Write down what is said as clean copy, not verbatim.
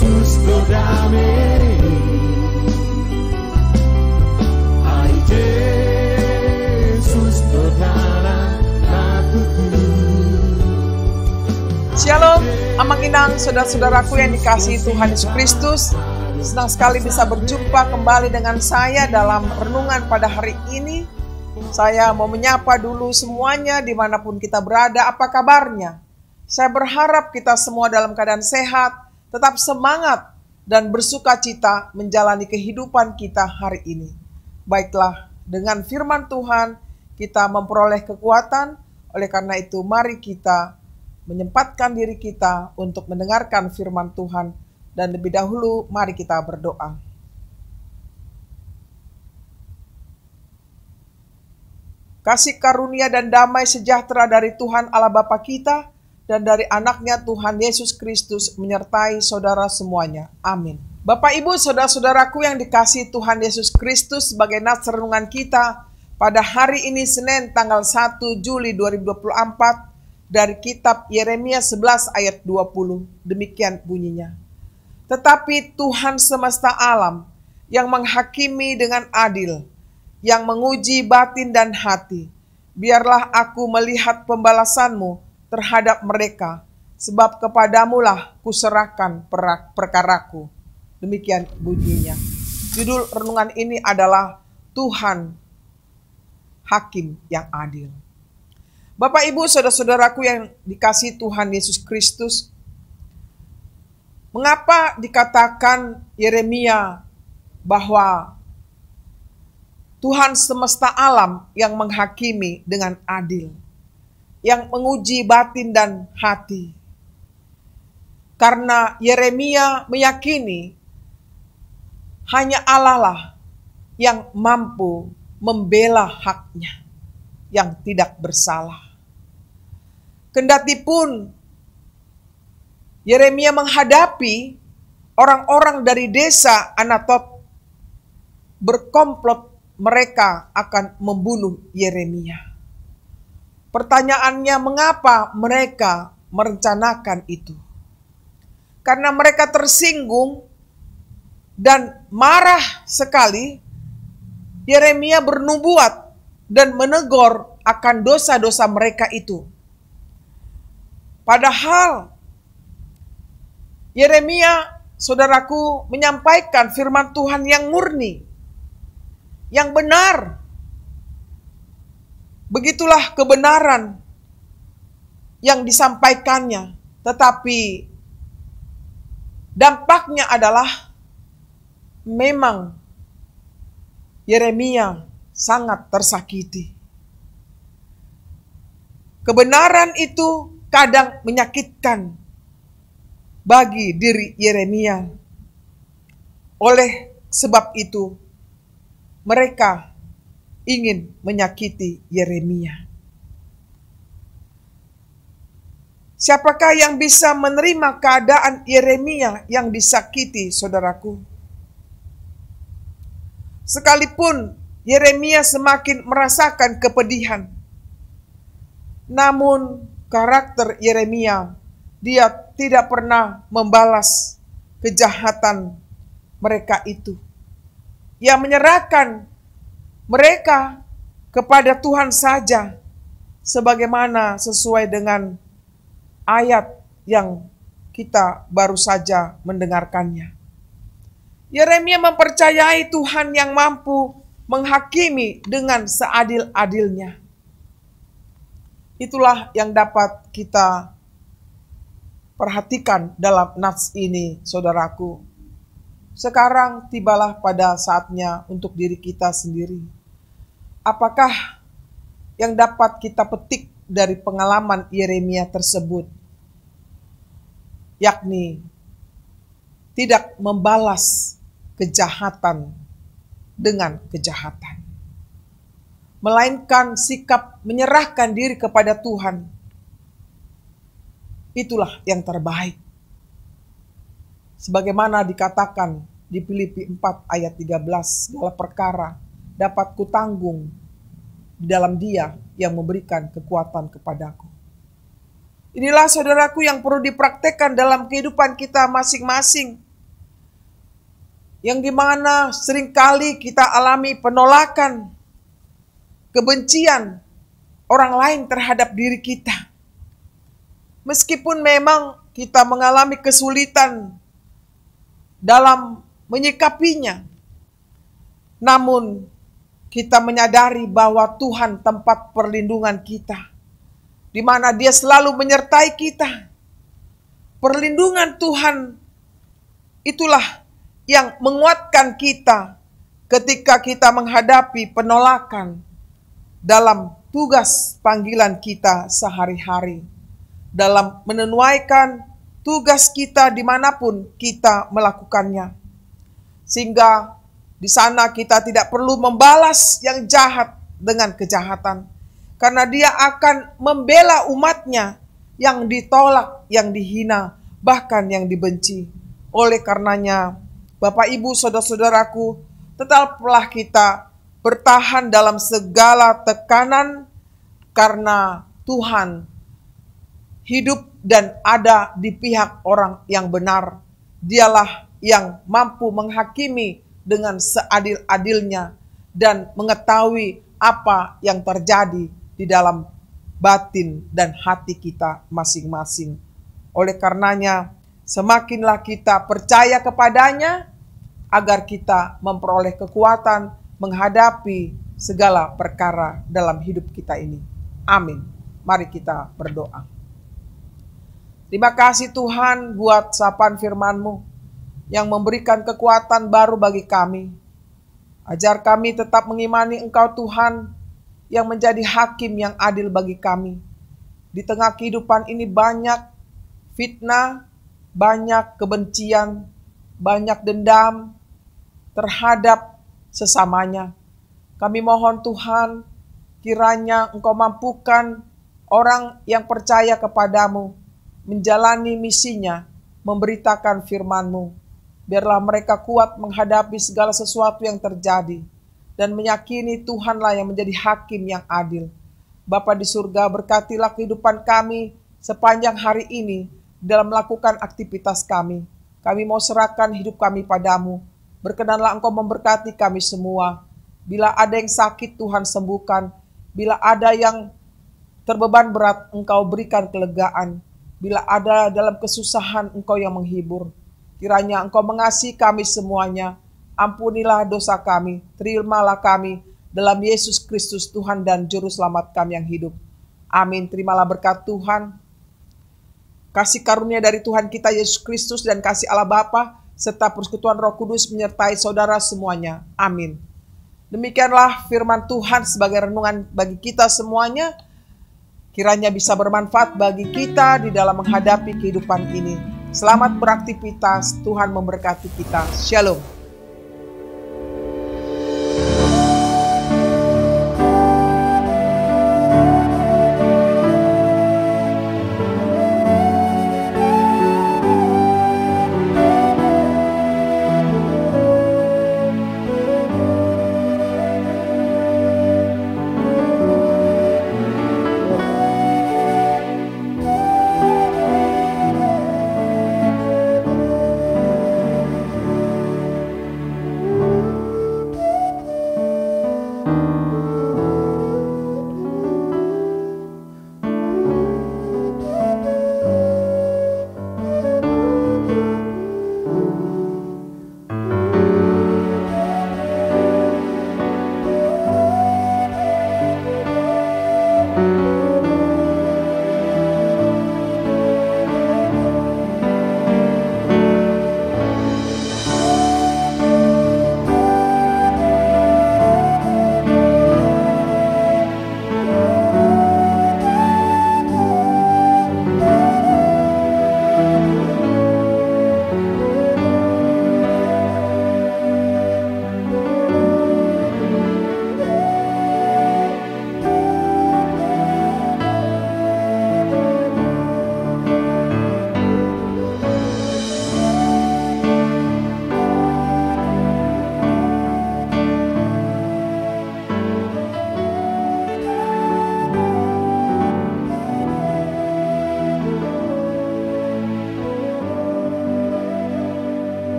Yesus kau damai, hai Yesus kau dalam hatiku. Shalom, Amang Inang, saudara-saudaraku yang dikasihi Tuhan Yesus Kristus. Senang sekali bisa berjumpa kembali dengan saya dalam renungan pada hari ini. Saya mau menyapa dulu semuanya dimanapun kita berada, apa kabarnya? Saya berharap kita semua dalam keadaan sehat, tetap semangat dan bersuka cita menjalani kehidupan kita hari ini. Baiklah, dengan firman Tuhan kita memperoleh kekuatan, oleh karena itu mari kita menyempatkan diri kita untuk mendengarkan firman Tuhan. Dan lebih dahulu mari kita berdoa. Kasih karunia dan damai sejahtera dari Tuhan Allah Bapa kita dan dari anaknya Tuhan Yesus Kristus menyertai saudara semuanya. Amin. Bapak Ibu saudara-saudaraku yang dikasihi Tuhan Yesus Kristus, sebagai nats renungan kita pada hari ini Senin tanggal 1 Juli 2024 dari kitab Yeremia 11 ayat 20. Demikian bunyinya. Tetapi Tuhan semesta alam yang menghakimi dengan adil, yang menguji batin dan hati, biarlah aku melihat pembalasanmu terhadap mereka, sebab kepadamulah kuserahkan perkaraku. Demikian bunyinya. Judul renungan ini adalah Tuhan Hakim yang Adil. Bapak Ibu saudara-saudaraku yang dikasihi Tuhan Yesus Kristus, mengapa dikatakan Yeremia bahwa Tuhan semesta alam yang menghakimi dengan adil, yang menguji batin dan hati? Karena Yeremia meyakini hanya Allah lah yang mampu membela haknya yang tidak bersalah. Kendatipun Yeremia menghadapi orang-orang dari desa Anatot berkomplot, mereka akan membunuh Yeremia. Pertanyaannya, mengapa mereka merencanakan itu? Karena mereka tersinggung dan marah sekali. Yeremia bernubuat dan menegur akan dosa-dosa mereka itu. Padahal Yeremia, saudaraku, menyampaikan firman Tuhan yang murni, yang benar. Begitulah kebenaran yang disampaikannya. Tetapi dampaknya adalah memang Yeremia sangat tersakiti. Kebenaran itu kadang menyakitkan bagi diri Yeremia. Oleh sebab itu, mereka ingin menyakiti Yeremia. Siapakah yang bisa menerima keadaan Yeremia yang disakiti, saudaraku? Sekalipun Yeremia semakin merasakan kepedihan, namun karakter Yeremia, dia tidak pernah membalas kejahatan mereka itu. Ia menyerahkan mereka kepada Tuhan saja, sebagaimana sesuai dengan ayat yang kita baru saja mendengarkannya. Yeremia mempercayai Tuhan yang mampu menghakimi dengan seadil-adilnya. Itulah yang dapat kita perhatikan dalam nats ini, saudaraku. Sekarang tibalah pada saatnya untuk diri kita sendiri. Apakah yang dapat kita petik dari pengalaman Yeremia tersebut? Yakni tidak membalas kejahatan dengan kejahatan, melainkan sikap menyerahkan diri kepada Tuhan. Itulah yang terbaik. Sebagaimana dikatakan di Filipi 4 ayat 13, segala perkara dapat kutanggung di dalam Dia yang memberikan kekuatan kepadaku. Inilah saudaraku yang perlu dipraktekkan dalam kehidupan kita masing-masing. yang dimana seringkali kita alami penolakan, kebencian orang lain terhadap diri kita. Meskipun memang kita mengalami kesulitan dalam menyikapinya, namun kita menyadari bahwa Tuhan tempat perlindungan kita, di mana Dia selalu menyertai kita. Perlindungan Tuhan itulah yang menguatkan kita ketika kita menghadapi penolakan dalam tugas panggilan kita sehari-hari, dalam menunaikan tugas kita dimanapun kita melakukannya. Sehingga di sana kita tidak perlu membalas yang jahat dengan kejahatan. Karena Dia akan membela umatnya yang ditolak, yang dihina, bahkan yang dibenci. Oleh karenanya, Bapak, Ibu, Saudara-saudaraku, tetaplah kita bertahan dalam segala tekanan karena Tuhan hidup dan ada di pihak orang yang benar. Dialah yang mampu menghakimi dengan seadil-adilnya dan mengetahui apa yang terjadi di dalam batin dan hati kita masing-masing. Oleh karenanya, semakinlah kita percaya kepadanya agar kita memperoleh kekuatan menghadapi segala perkara dalam hidup kita ini. Amin. Mari kita berdoa. Terima kasih Tuhan buat sapaan firman-Mu yang memberikan kekuatan baru bagi kami. Ajar kami tetap mengimani Engkau Tuhan yang menjadi hakim yang adil bagi kami. Di tengah kehidupan ini banyak fitnah, banyak kebencian, banyak dendam terhadap sesamanya. Kami mohon Tuhan, kiranya Engkau mampukan orang yang percaya kepadamu menjalani misinya, memberitakan firman-Mu. Biarlah mereka kuat menghadapi segala sesuatu yang terjadi dan meyakini Tuhanlah yang menjadi hakim yang adil. Bapa di surga, berkatilah kehidupan kami sepanjang hari ini dalam melakukan aktivitas kami. Kami mau serahkan hidup kami padamu. Berkenanlah Engkau memberkati kami semua. Bila ada yang sakit, Tuhan sembuhkan. Bila ada yang terbeban berat, Engkau berikan kelegaan. Bila ada dalam kesusahan, Engkau yang menghibur. Kiranya Engkau mengasihi kami semuanya. Ampunilah dosa kami, terimalah kami dalam Yesus Kristus Tuhan dan Juru Selamat kami yang hidup. Amin. Terimalah berkat Tuhan, kasih karunia dari Tuhan kita Yesus Kristus dan kasih Allah Bapa serta persekutuan Roh Kudus menyertai saudara semuanya. Amin. Demikianlah firman Tuhan sebagai renungan bagi kita semuanya. Kiranya bisa bermanfaat bagi kita di dalam menghadapi kehidupan ini. Selamat beraktivitas, Tuhan memberkati kita. Shalom.